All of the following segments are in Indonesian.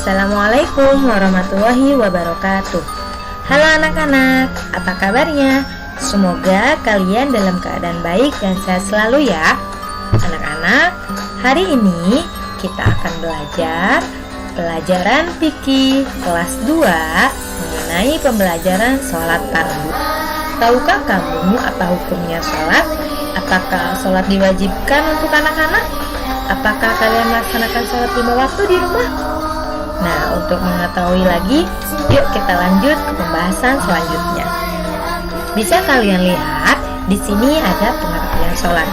Assalamualaikum warahmatullahi wabarakatuh. Halo anak-anak, apa kabarnya? Semoga kalian dalam keadaan baik dan sehat selalu ya. Anak-anak, hari ini kita akan belajar pelajaran fikih kelas 2 mengenai pembelajaran sholat fardu. Tahukah kamu apa hukumnya sholat? Apakah sholat diwajibkan untuk anak-anak? Apakah kalian melaksanakan sholat 5 waktu di rumah? Nah, untuk mengetahui lagi, yuk kita lanjut ke pembahasan selanjutnya. Bisa kalian lihat, di sini ada pengertian sholat.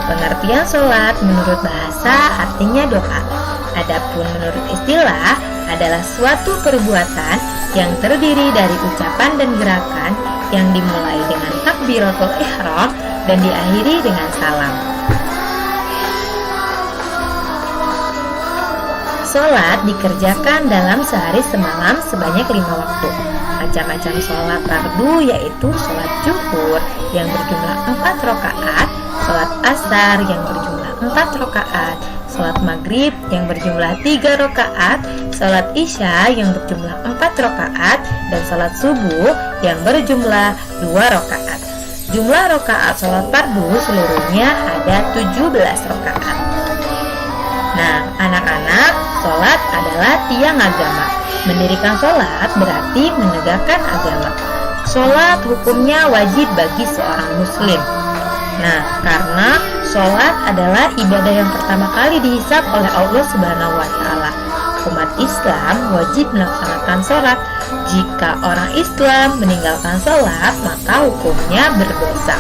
Pengertian sholat menurut bahasa artinya doa. Adapun menurut istilah adalah suatu perbuatan yang terdiri dari ucapan dan gerakan yang dimulai dengan takbiratul ihram dan diakhiri dengan salam. Sholat dikerjakan dalam sehari semalam sebanyak 5 waktu. Macam-macam sholat fardu yaitu sholat zuhur yang berjumlah 4 rakaat, sholat asar yang berjumlah 4 rakaat, sholat maghrib yang berjumlah 3 rakaat, sholat isya yang berjumlah 4 rakaat, dan sholat subuh yang berjumlah 2 rakaat. Jumlah rakaat sholat fardu seluruhnya ada 17 rakaat. Nah, anak-anak, sholat adalah tiang agama. Mendirikan sholat berarti menegakkan agama. Sholat hukumnya wajib bagi seorang muslim. Nah, karena sholat adalah ibadah yang pertama kali dihisab oleh Allah Subhanahu wa Ta'ala. Umat Islam wajib melaksanakan sholat. Jika orang Islam meninggalkan sholat, maka hukumnya berdosa.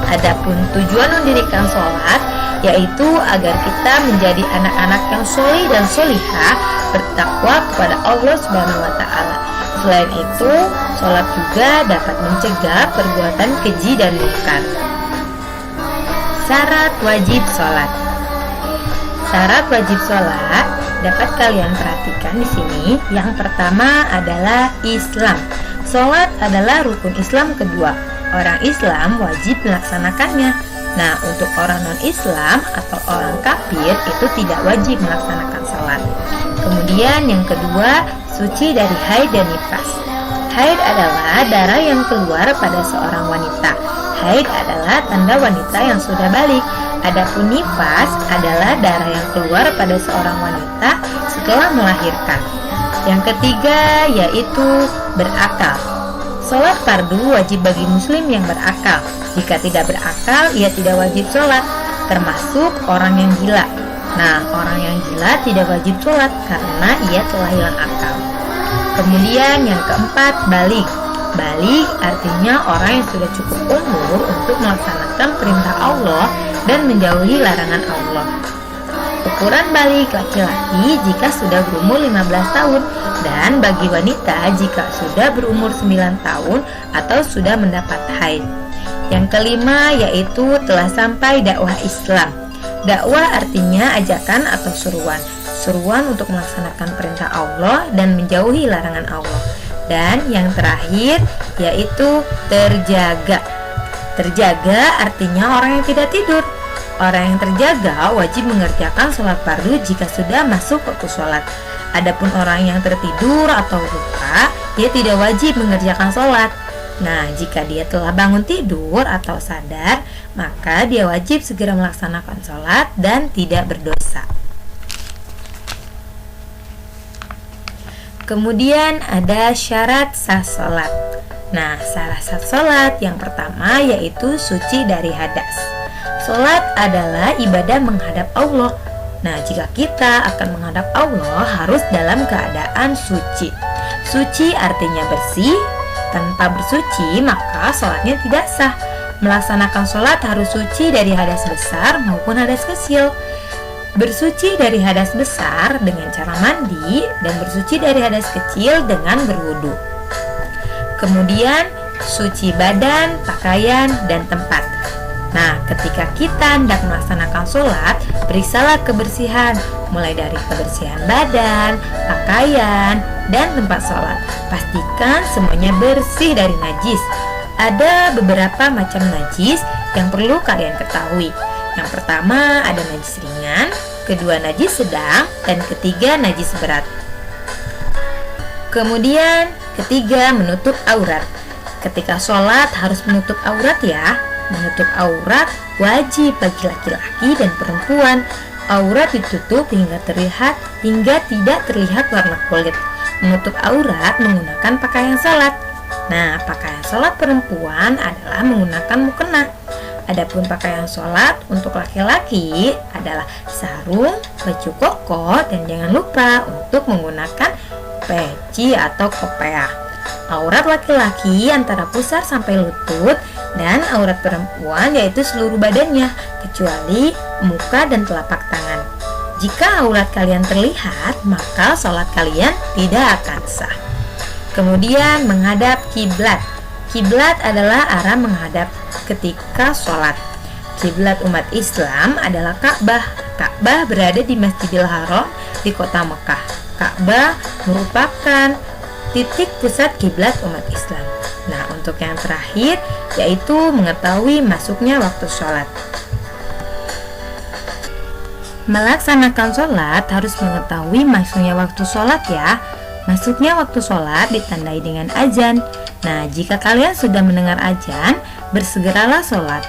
Adapun tujuan mendirikan sholat yaitu agar kita menjadi anak-anak yang sholih dan sholihah, bertakwa kepada Allah Subhanahu wa Ta'ala. Selain itu, sholat juga dapat mencegah perbuatan keji dan munkar. Syarat wajib sholat. Syarat wajib sholat dapat kalian perhatikan di sini. Yang pertama adalah Islam. Sholat adalah rukun Islam kedua. Orang Islam wajib melaksanakannya. Nah, untuk orang non-Islam atau orang kafir itu tidak wajib melaksanakan sholat. Kemudian yang kedua, suci dari haid dan nifas. Haid adalah darah yang keluar pada seorang wanita. Haid adalah tanda wanita yang sudah balik. Adapun nifas adalah darah yang keluar pada seorang wanita setelah melahirkan. Yang ketiga yaitu berakal. Sholat fardu wajib bagi muslim yang berakal. Jika tidak berakal, ia tidak wajib sholat, termasuk orang yang gila. Nah, orang yang gila tidak wajib sholat karena ia telah hilang akal. Kemudian yang keempat, baligh. Baligh artinya orang yang sudah cukup umur untuk melaksanakan perintah Allah dan menjauhi larangan Allah. Ukuran baligh laki-laki jika sudah berumur 15 tahun dan bagi wanita jika sudah berumur 9 tahun atau sudah mendapat haid. Yang kelima yaitu telah sampai dakwah Islam. Dakwah artinya ajakan atau seruan. Seruan untuk melaksanakan perintah Allah dan menjauhi larangan Allah. Dan yang terakhir yaitu terjaga. Terjaga artinya orang yang tidak tidur. Orang yang terjaga wajib mengerjakan sholat fardu jika sudah masuk waktu sholat. Adapun orang yang tertidur atau lupa, dia tidak wajib mengerjakan sholat. Nah, jika dia telah bangun tidur atau sadar, maka dia wajib segera melaksanakan sholat dan tidak berdosa. Kemudian ada syarat sah sholat. Nah, syarat sah sholat yang pertama yaitu suci dari hadas. Sholat adalah ibadah menghadap Allah. Nah, jika kita akan menghadap Allah harus dalam keadaan suci. Suci artinya bersih. Tanpa bersuci maka sholatnya tidak sah. Melaksanakan sholat harus suci dari hadas besar maupun hadas kecil. Bersuci dari hadas besar dengan cara mandi dan bersuci dari hadas kecil dengan berwudu. Kemudian suci badan, pakaian, dan tempat. Nah, ketika kita hendak melaksanakan sholat, periksalah kebersihan, mulai dari kebersihan badan, pakaian, dan tempat sholat. Pastikan semuanya bersih dari najis. Ada beberapa macam najis yang perlu kalian ketahui. Yang pertama ada najis ringan, kedua najis sedang, dan ketiga najis berat. Kemudian ketiga, menutup aurat. Ketika sholat harus menutup aurat ya. Menutup aurat wajib bagi laki-laki dan perempuan. Aurat ditutup hingga tidak terlihat warna kulit. Menutup aurat menggunakan pakaian sholat. Nah, pakaian sholat perempuan adalah menggunakan mukena. Adapun pakaian sholat untuk laki-laki adalah sarung, baju koko, dan jangan lupa untuk menggunakan peci atau kopiah. Aurat laki-laki antara pusar sampai lutut, dan aurat perempuan yaitu seluruh badannya kecuali muka dan telapak tangan. Jika aurat kalian terlihat, maka sholat kalian tidak akan sah. Kemudian menghadap kiblat. Kiblat adalah arah menghadap ketika sholat. Kiblat umat Islam adalah Ka'bah. Ka'bah berada di Masjidil Haram di kota Mekah. Ka'bah merupakan titik pusat kiblat umat Islam. Nah, untuk yang terakhir yaitu mengetahui masuknya waktu sholat. Melaksanakan sholat harus mengetahui masuknya waktu sholat ya. Masuknya waktu sholat ditandai dengan azan. Nah, jika kalian sudah mendengar azan, bersegeralah sholat.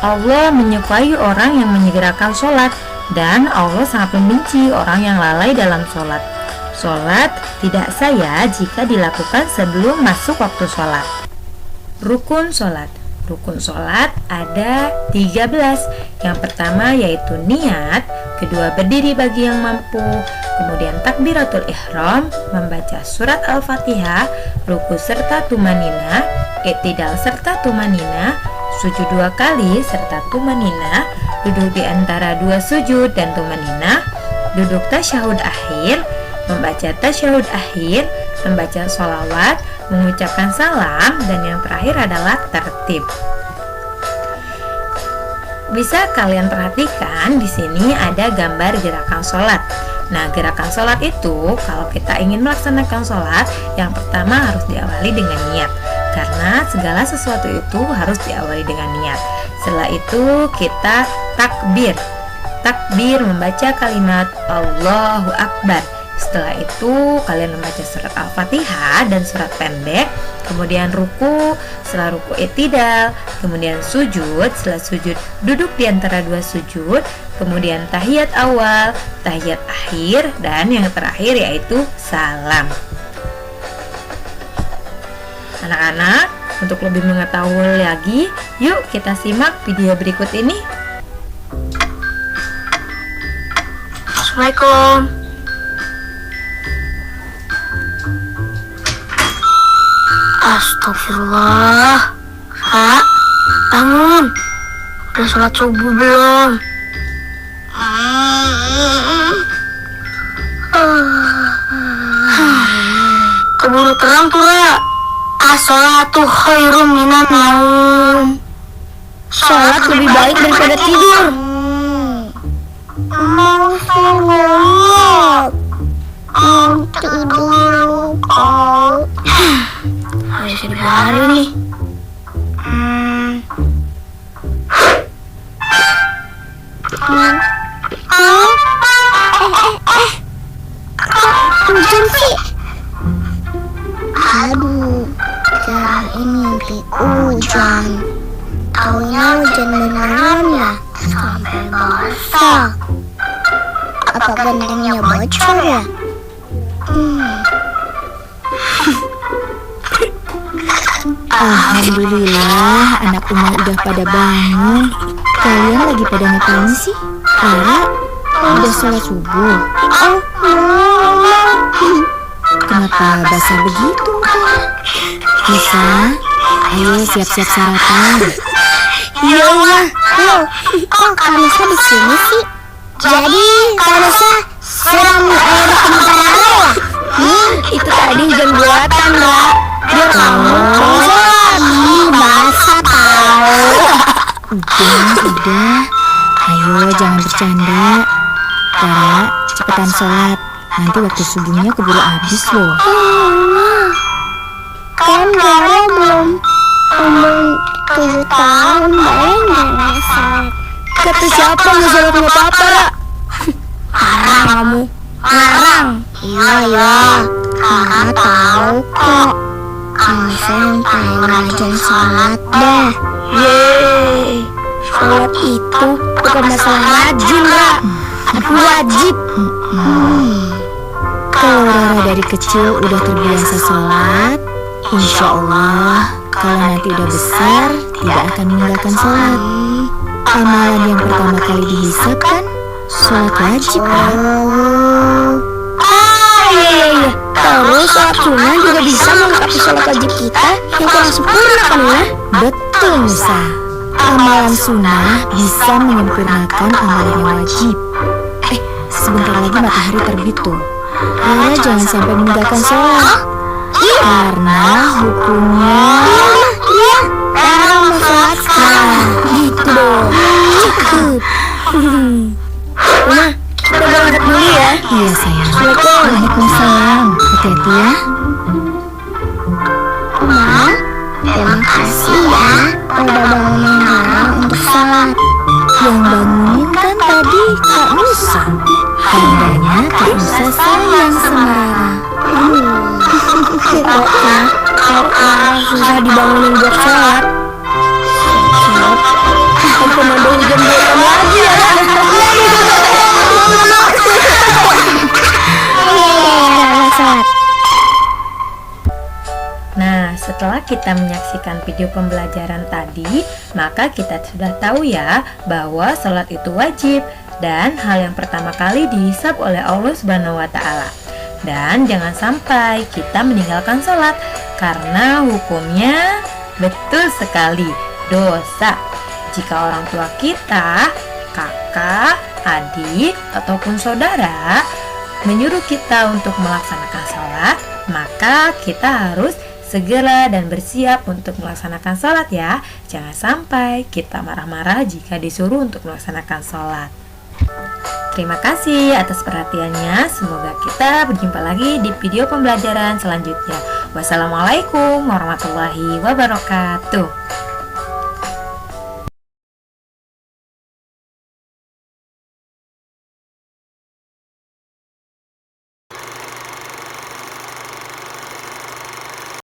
Allah menyukai orang yang menyegerakan sholat, dan Allah sangat membenci orang yang lalai dalam sholat. Sholat tidak sah ya jika dilakukan sebelum masuk waktu sholat. Rukun sholat. Rukun sholat ada 13. Yang pertama yaitu niat, kedua berdiri bagi yang mampu, kemudian takbiratul ihram, membaca surat Al-Fatihah, ruku serta tumanina, i'tidal serta tumanina, sujud 2 kali serta tumanina, duduk di antara 2 sujud dan tumanina, duduk tasyahud akhir, membaca tasyahud akhir, membaca sholawat, mengucapkan salam, dan yang terakhir adalah tertib. Bisa kalian perhatikan di sini ada gambar gerakan sholat. Nah, gerakan sholat itu kalau kita ingin melaksanakan sholat, yang pertama harus diawali dengan niat, karena segala sesuatu itu harus diawali dengan niat. Setelah itu kita takbir membaca kalimat Allahu Akbar. Setelah itu kalian membaca surat Al-Fatihah dan surat pendek, kemudian ruku, setelah ruku i'tidal, kemudian sujud, setelah sujud duduk di antara 2 sujud, kemudian tahiyat awal, tahiyat akhir, dan yang terakhir yaitu salam. Anak-anak, untuk lebih mengetahui lagi, yuk kita simak video berikut ini. Assalamualaikum. Astagfirullah. Kak, bangun. Udah sholat subuh belum? Keburu terang tuh, Ra. As-sholatu khairum minan naum. Sholat lebih baik daripada tidur. Mau sholat. Tidur dulu kau. Harus dibiarin nih. Hujan sih. Aduh, kirain mimpi hujan. Taunya hujan beneran ya. Sampai basah. Apa gentengnya bocor ya? Alhamdulillah, anak Uma udah pada bangun. Kalian lagi pada ngapain sih? Lara, udah sholat subuh? Oh, Kenapa basah begitu? Nisa, ayo siap-siap sarapan. iya. Loh, kok Kanisa di sini sih? Jadi Kanisa siram air di sementara ya? Itu tadi hujan buatan, Ra. Biar kamu basah tahu. Udah. Ayo, jangan bercanda. Lara, cepetan sholat. Nanti waktu subuhnya keburu habis loh. Kan Rara belum umur 7 tahun, boleh nggak sholat? Kata siapa nggak sholat nggak apa-apa, Ra? Larang kamu, larang. Iya. Sarah tahu kok. Kalisa yang paling rajin sholat deh. Yeay, sholat itu bukan masalah rajin, Ra, tapi wajib. Kalau Rara dari kecil udah terbiasa sholat, insya Allah kalau nanti udah besar tidak akan meninggalkan sholat. Amalan yang pertama kali dihisab kan sholat wajib, Ra. Iya. Terus sholat sunnah juga bisa melengkapi sholat wajib kita yang kurang sempurna kan ya? Betul, Nusa. Amalan sunnah bisa menyempurnakan amalan yang wajib. Sebentar lagi matahari terbit tuh. Rara jangan sampai meninggalkan sholat, karena hukumnya. Iya, Rara mau sholat sekarang. Gitu dong. Cakep. Uma, kita berangkat dulu ya. Iya sayang. Assalamualaikum. Waalaikumsalam. Hati-hati ya. Uma, terima kasih ya udah bangunin Rara untuk sholat. Yang bangunin kan tadi Kak Nusa. Tandanya Kak Nusa sayang sama Rara. Pokoknya kalau Rara susah dibangunin buat sholat, ampun ada hujan buatan lagi ya. Rara sholat. Nah, setelah kita menyaksikan video pembelajaran tadi, maka kita sudah tahu ya bahwa sholat itu wajib dan hal yang pertama kali dihisab oleh Allah Subhanahu wa Ta'ala. Dan jangan sampai kita meninggalkan sholat karena hukumnya betul sekali dosa. Jika orang tua kita, kakak, adik, ataupun saudara menyuruh kita untuk melaksanakan sholat, maka kita harus segera dan bersiap untuk melaksanakan sholat ya. Jangan sampai kita marah-marah jika disuruh untuk melaksanakan sholat. Terima kasih atas perhatiannya. Semoga kita berjumpa lagi di video pembelajaran selanjutnya. Wassalamualaikum warahmatullahi wabarakatuh.